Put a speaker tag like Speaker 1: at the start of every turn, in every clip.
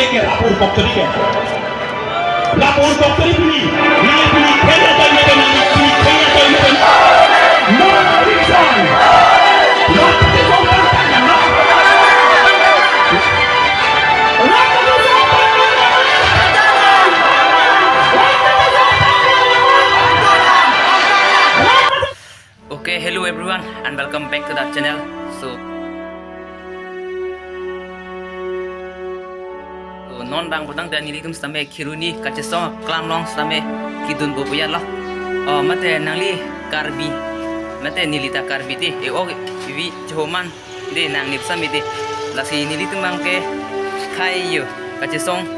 Speaker 1: ke rapor koktori ke. Rapor koktori pini. Nai pini kaya toy nebe nai pini kaya toy nebe. No reason. Not the problem kaya no.
Speaker 2: Okay, hello everyone and welcome back to the channel. So non bang budang dan nilitum sampai kiruni kacesong klam long sampai kidun bobuya lah. Oh mate nangli karbi mate nilita karbi ti vi joman de nang nip sampai ti lasi nilitum bang ke kayu kacesong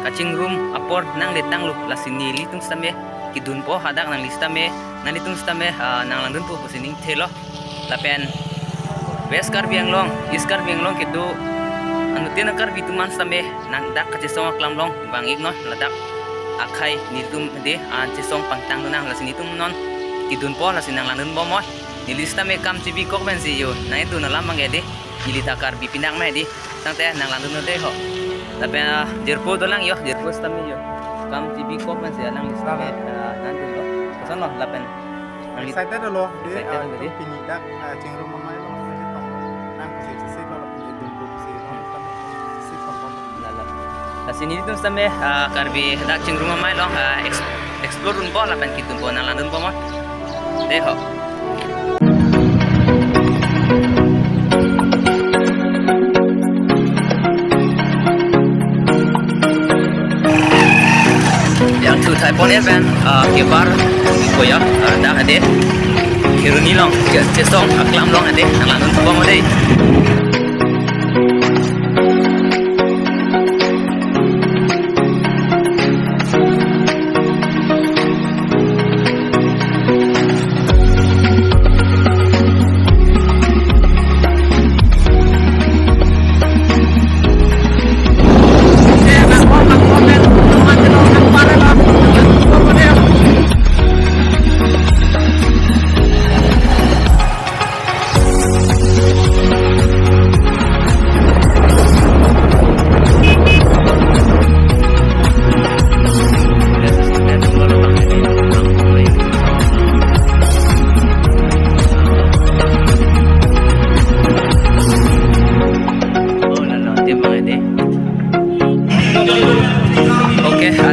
Speaker 2: kacing room apor nang letang lu lasi nilitum sampai kidun po hadak nang lista me nang litung sampai nang landun po kusining thelo lapen west karbi ang long east karbi ang long kidu anu tiana kar bituman sampai nandak kacesong klam long bang igno ladak akai nitum de an cesong pangtang nang lasin nitum non kidun po lasin nang landun bomo nilista me kam tv kok ben si yo na itu na lamang ede nilita kar bi pinang me di tang te nang landun de ho tapi jerpo dolang yo jerpo stami yo kam tv kok ben si alang lista me nanti lo pesan lo lapen
Speaker 3: saya tadi loh dia pindah cenderung mamai loh nang posisi kalau
Speaker 2: sini itu sampai karbi dak cing rumah mai long explore run po lapan kitun po nang landun po mo deho yang tu thai pon event kebar ko ya dak ade kiruni long cesong aklam long ade nang landun po mo dei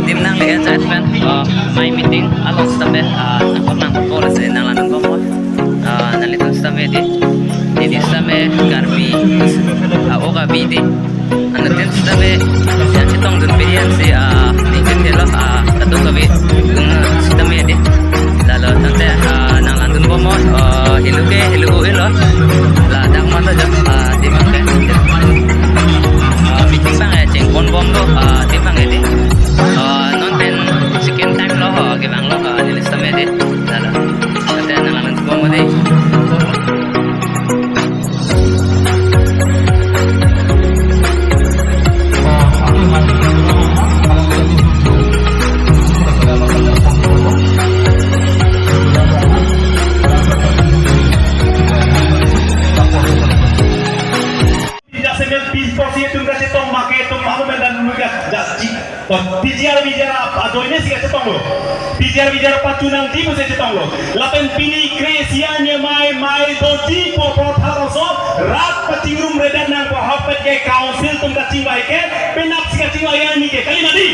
Speaker 2: tim nang le advent my meeting along sampai nang polis nang landun bomo nang litu sampai di sampai garbi oga bidi anatin sampai yang citong dun pilihan si ninjut helo atau kabi dung sampai di lalu nanti nang landun bomo hilu elo lah dak mana jam timang ke meeting bang ceng pon bom do timang ini nonton sekian time loh gimana loh di list media lalu ada nalangan semua deh
Speaker 1: bijar pacunang di musim cetong lo lapen pini kresianya mai doji po tharaso rat pacingrum redan nang po hapet ke council tum kacing bai ke penap si kacing bai ni ke kali nadi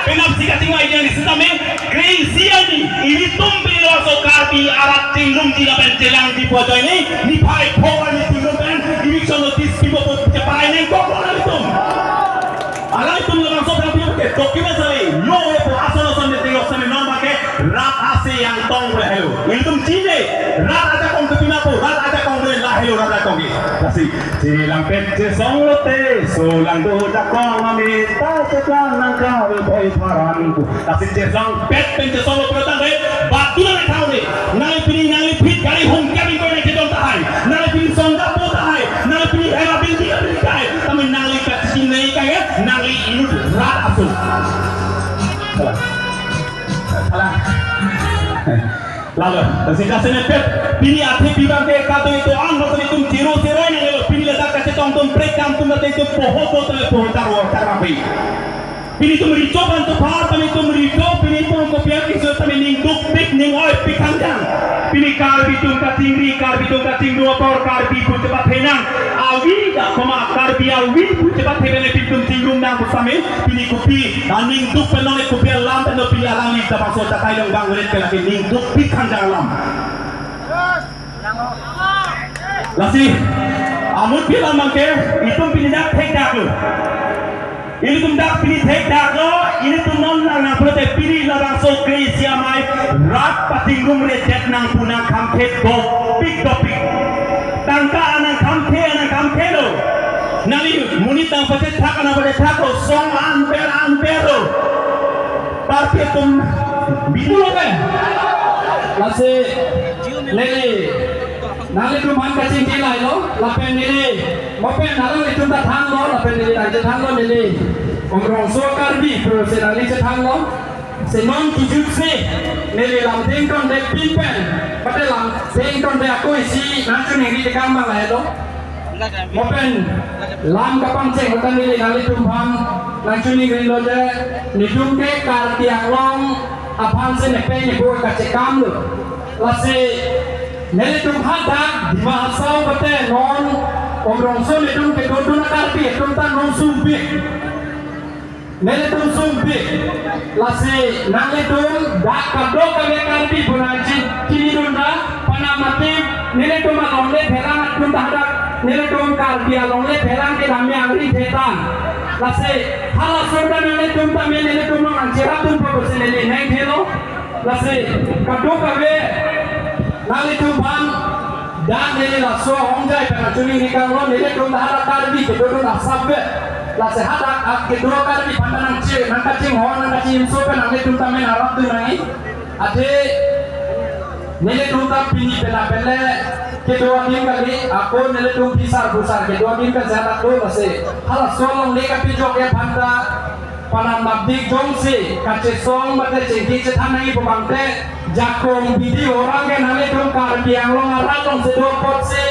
Speaker 1: penap si kacing bai ni sedame kresiani ini tum bilo so karbi arat tingrum di lapen jelang di po ini ni pai phoan ni tingrum kan division notice di po cepai ni kok itu alai tum langsung berapa ke dokumen saya yo po asal rat ase yang tong hello itu cine rat ada kong kepina po rat ada kong lahelo rat ada kong kasi silang petse songlote solang do da kong amita sekang nang kawe boy paranku kasi jesang pet petse songlo protang deh batu na tahu deh nai pit kali hong kami ko na kidong tahay nai pini songga po tahay nai pini era binti tahay kami nali kat sinai kaya nali ilu rat asul salah lalu kasih kasih pet pini ati bibang ke kado itu ang waktu itu tiro yang pini letak kasih tong tum break kam tum te tu poho to te poho taro tarapi pini tu merico kan tu par pini tu merico pini tu ko pian ki so tami ning duk pik ning oi pikang jang pini kar bitung ka tingri kar bitung ka tingru por kar bi pu cepat henang awi da koma kar bi awi pu cepat hebele bitung tingrum nang bersame pini kupi ning duk penong e kupi alam peno pi alam ni ta paso ta kai dong bang ulet ke lagi ning duk pikang jang alam lasi amut bilang mangke itu pinidak tek dak lu ini tum dak pini tek dak lo ini tum non nang prote pini larang so kresia mai rat patingrum re jet nang punang kampe do pik tangka anang kampe lo nali munit tang pate thak ana pate thak lo song amper lo parke tum bidu lo kan lasi lele nali tu man ka ching lai lo lapen nili mopen nalo itu ta thang lo lapen nili ta thang lo nili ongrong so karbi pro se nali se thang lo se non ki juk se nili lam thing kon de pin pen pate lam thing kon de aku isi na chu ni ri kam ma lai lo mopen lam ka pang cheng kan nili nali tu pham na chu ni ri lo de ni dum ke kar tiang long aphan se ne pe ni bo ka che kam lo lase nele tum hada dimahasau bate non omrong so le tum ke dodu na karpi tum ta non sumpi nele tum sumpi lase nale tum da kado kage karpi bunaji kini dunda panamati nele tum alongle pherang tum hada nele tum karpi alongle pherang ke dami angri thetan lase hala sorda nele tum ta me nele tum no anjera tum po se nele nai thelo lase kado kage nali tumpang dan nili la so hongjai pena chuni nikang lo nili tum hara karbi ke dodo na sabbe la se hada ak ke do karbi pandanang che nangka ching ho nangka chim so pe nali tum tamen harap tu nai ade nili tum tam pini pena pele ke do din kali aku nili tum pisar busar ke do din ka jarak do la se hala so long le ka pijok ya phanda panan mabdik jongsi kace song bate cengki cethanai pemangte jakong video orang ke nale tum kar tiang long arat long se do pot se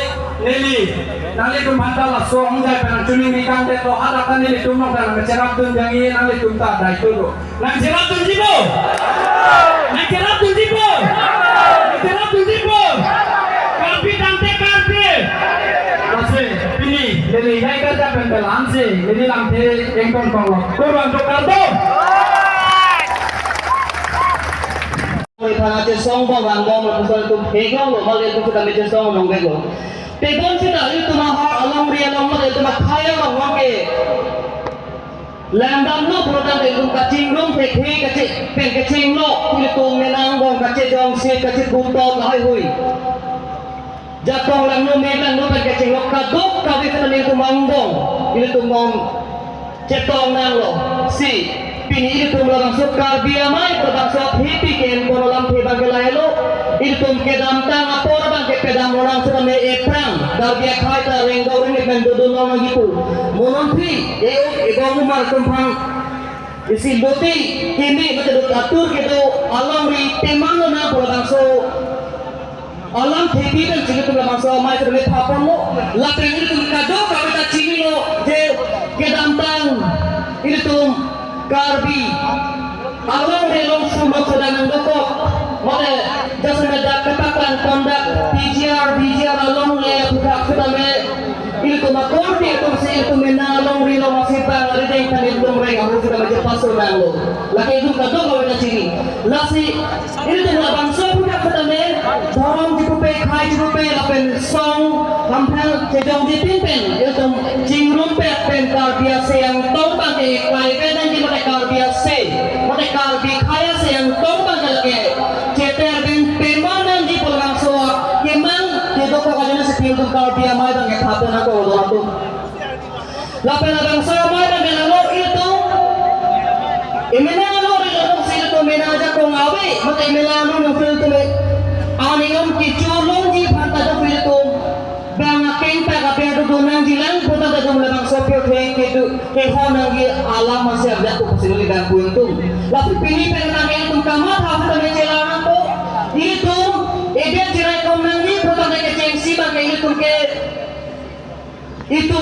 Speaker 1: neli nale tum handala song jai pan chuni ni kang de to hada kan neli tum nong dalam cerap tum jangi nale tum ta dai tu do nang cerap tum jibo nang cerap tum jibo nang cerap tum jibo karpi tante karpi lase pini neli nai ka ta pen belam se neli lam the engkon kong lo kurang to kardo
Speaker 4: Thằng trên sông bao vàng bao mà tôi tụi thế không rồi bao giờ tôi cầm trên sông lòng cái rồi, thì con chỉ là tụi mà họ lòng riêng lòng mà tụi mà khai lòng hoa kề, làm đam lúc rồi ta để tụi cả chim lông thế cái chị bên cái chim lọ thì tụi mình đang còn cả chị dòng xe cả chị bùn to là hơi hủi, giờ còn làm nô mê làm nô bên cái chim lọ cả đốt cả việc là mình tụi mong bông, thì tụi mong chết to năng lọ si pini itu melarang sukar biamai berbangsa hipi ken kolam tebang kelailu itu kedam tang apor bang ke pedang orang sedame eprang dar dia khai ta renggau ring ben dudun gitu mononti ego umar kumpang isi boti kini betul atur gitu alam ri temang na berbangsa alam hipi dan juga berbangsa mai sedame papon lo lapeng itu kado kawita cini lo je kedam tang itu karbi along relong sumber sedang dokok mode jasa medak ketakan kondak BGR along le budak sedame itu makorti itu si itu menalong relong masipang ada yang kan itu mereka harus sudah menjepas sedang lo laki itu kadang kau ada ciri lasi itu bangsa budak sedame dorong jipupe khai jipupe lapen song kampel jejong dipimpen itu jingrumpet pentar biasa yang tong pakai kai dan mereka biasa mereka kaya yang tong pakai ceter dan permanen di pulang soa memang di toko kajana sepil tu kau dia mai dan kata nak orang tu lapan abang soa mai dan lo itu imena lo di dalam sini tu mena aja kau ngawe maka imena lo nufil tu aningam kiculung di pantai tu fil tu bang keng tak apa yang tu nang jilang putar tak jumlah sopir ke honang ke alam masih ada tu pasal dan buntung tapi pilih penang yang tu kamat apa tu jalan tu itu dia cerai kau nangi putar ke cengsi bang itu ke itu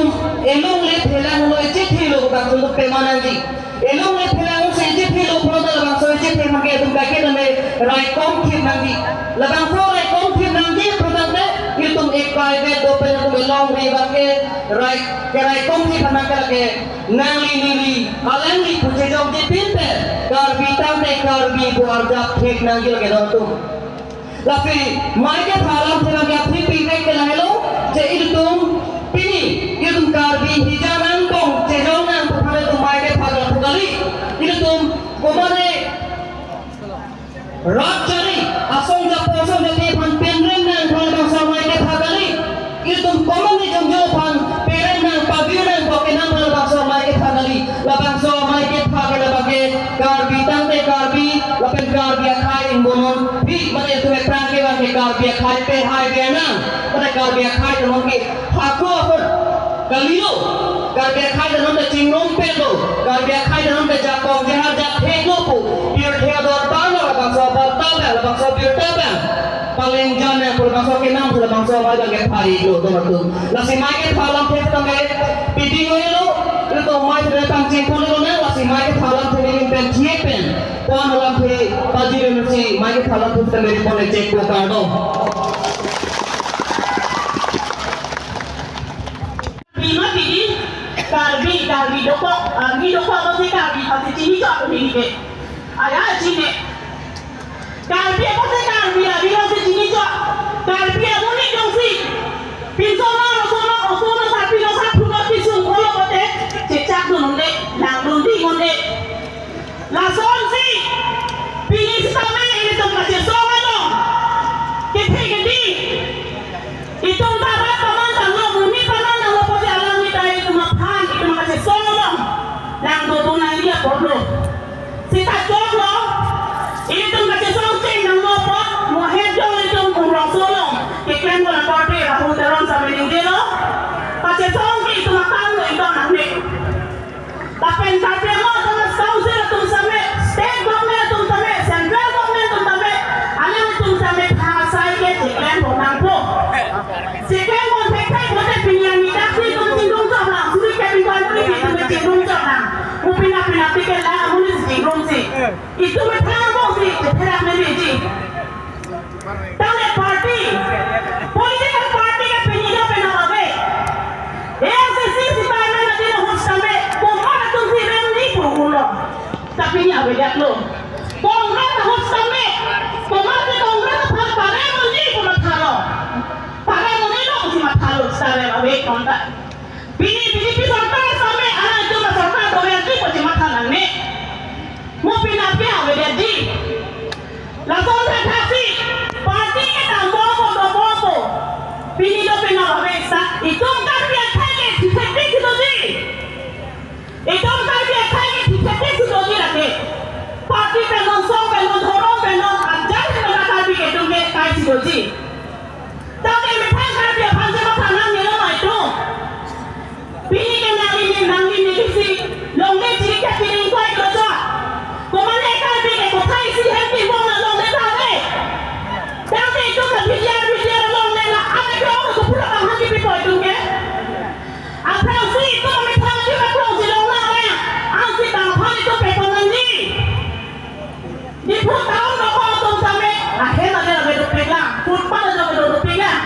Speaker 4: elong le phelang lo je thilo ka tum pemanan ji elong le phelang se je thilo pro da bang so je the mage tum ka ke me rai kom thim nang ji labang so rai kom thim nang ji pro da ne itu ek private do pe tum elong ri bang ke rai kom thim nang ka ke nang li alang li puje jong je pin pe kar bi tam ne kar bi ko arja thik nang ji lage do tum lafi mai ke phalam thira ke apni pi ke la hello je itu Pini, itu karbi hijanan kong, cejonan pukul itu maike pagal pukali, itu komane rajari, asong jadi pan penrem dan kalau sama maike pagali, itu komane jomjopan peren dan pabiran kokenam kalau bangsa maike pagali, labangsa maike pagal labage karbi tante karbi, lapen karbi akai imbonon, bi mane itu prangke bangke karbi akai pe hai bena, mane karbi akai teman ke aku apa kalilo karbi khai dalam te cingrom pedo karbi khai dalam te jakong jahar jak hego pu biar theodor bano bangsa bartabel bangsa birtabel paling jane pur bangsa ke nam pur bangsa baga ke phari lo to matu lasi mai ke phalam the tame pidi lo itu mai the tang cingpon lo na lasi mai ke phalam the ni pen thiepen pon lam the pajire msi mai ke phalam the tame pon check ko kardo Bima pidi karbi doko apa sih karbi pasti cini cok ini ke ayah cini karbi apa sih karbi abi pasti cini cok karbi apa nih dong sih osono sapi lo sapu lo pisung kalau kote cecak nunde nang nundi nunde lason sih pilih sama ini tempat jesong lo kita gede itu antara paman tanglo bumi paman tanglo pasti alam kita itu makan itu makasih solong yang tutunan dia bodoh sita joglo itu makasih solong ceng nang lopo muhedo itu kurang solong kekren bola partai rahu dalam sampai tinggi lo makasih solong itu makan lo itu anak nih tapi lo dengan sausil itu sampai state government itu sampai central government itu sampai alam itu sampai bahasai ke kekren bola po Sekarang konteksnya boleh pinjam minyak sih tu cenderung cakap, sudah kami kalau ni itu cenderung cakap, upina pikir lah, mungkin cenderung sih, itu bertanggung sih, terang menjadi. Tapi parti, political party ke pinjam penawabe, ACC siapa nanti nak sampai, kongres tu sih remdi purulo, tapi ni apa dia lo, kongres nak sampai, kongres partai remdi purulo. Pakai monelo mesti matalo secara awet kontak. Bini sorta sampai anak itu sorta doyan tu mesti matalan ni. Mau pindah awet dia di. Langsung terkasi parti kita bobo. Bini do pindah awet sa. Itu kan dia kaya dicek itu di. Itu kan dia kaya dicek itu di lagi. Parti penon thorong penon ajar kita kali itu ke kaya itu di. Tapi mereka kerja panjang tangan ni lama itu. Bini kenali ni si longge cerita piring kau itu saja. Kemana kerja ke kota isi happy bona longge tahu. Tapi itu kerja longge lah. Apa kau tu pula kamu hati pipo itu ke? Apa sih itu mereka kerja kau si longge lah. Asli tangan itu pekonan ni. Di pun tahu kau tu sampai akhirnya dia berdoa pegang. Pun pada dia berdoa pegang.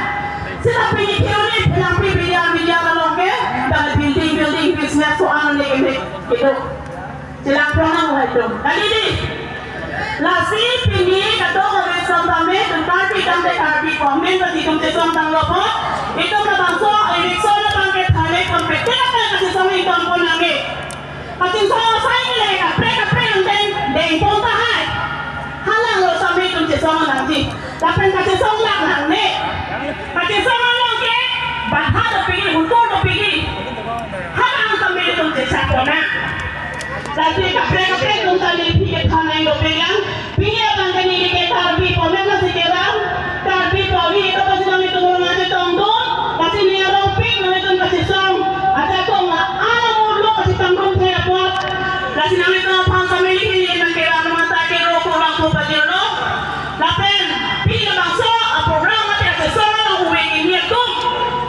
Speaker 4: Sila pilih teori pelampi biliar longge dan building business soalan lagi itu. Sila pernah itu. Kali ini, lasi pilih kata orang sampai tentang karbi komen bagi kumpulan tentang lopo itu berbangsa election bangkit hari kompeten apa kasih sama itu ampun lagi. Kasih sama saya ni lagi kapre yang ponta hai. Halang lo sampai kumpulan nanti. Tapi kasih sama nang ni. Kasih sama lagi. Bahasa tu pergi, hukum tu pergi. Halang sampai kumpulan kona. Lagi kapre kumpulan ni pergi tanah yang dopegang. Pergi bangkit ni ke karbi komen masih kerang. Karbi pawi itu kasih nama itu orang aja tongdon. Kasih ni orang ping nama itu kasih som. Ada kong alam mulu kasih tanggung saya buat. Kasih nama itu pang sampai ni bangkit nama tak kira kurang kubajir lo. Lapen pergi bangsa program mati kasih som uwe ini tu.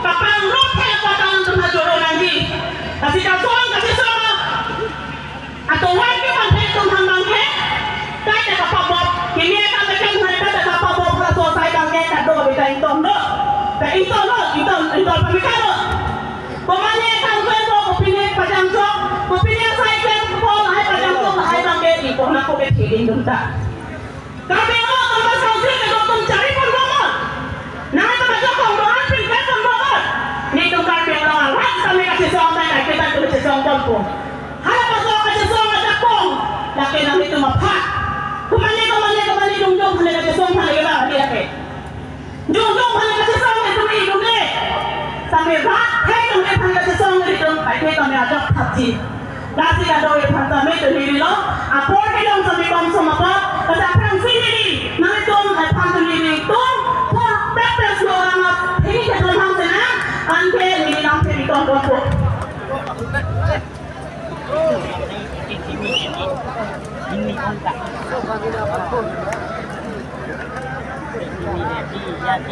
Speaker 4: Kapang roh yang patang tu hajar
Speaker 5: Picado. Pemane kang ko pipili pajang jok, pipili sai ken ko hai pajang jok hai bang ke di ko na ko ke thiding dum ta. Kami o kang sa sing ke tum cari pon bomot. Na ta ma jok ko an pin ke pon bomot. Ni tum ka ke lo rat kami ka song ta na kita tu se song pon ko. Hala pa so ka se song ta kong. La ke na itu mapha. Kumane dum dum hale ka song hale ba dia ke. Dum hale ka song tu ni dum le. Sampai rat hai dum e phan ka song ni dum pai ke kami ajak thapji. Dasi ka do e phan sampai tu ni lo. Apor ke dum sampai kom sama pa. Kata phan sini nang dum ai phan tu ni tum. Po pepes lo orang ini ke dalam hang sana. Anke ni nang pe ni kom ko.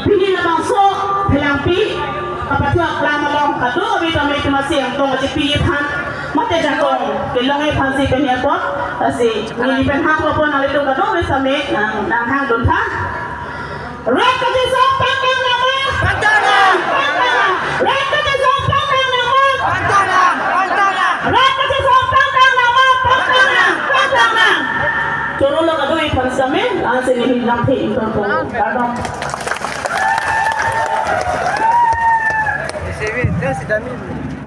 Speaker 5: Pini na bangso pelampi kapatwa klama long kado bito may tumasi ang tong at ipipan mate jakong kilong ay pansi kanya po kasi nilipan hako po ng litong kado sa may ng hang doon ha rat kasi sa pangkang naman pagdana rat kasi sa pangkang naman pagdana rat kasi sa pangkang naman pagdana Choro lo kado ipan sa may ang sinihilang tiin ko kado
Speaker 3: CV, dia si Damin.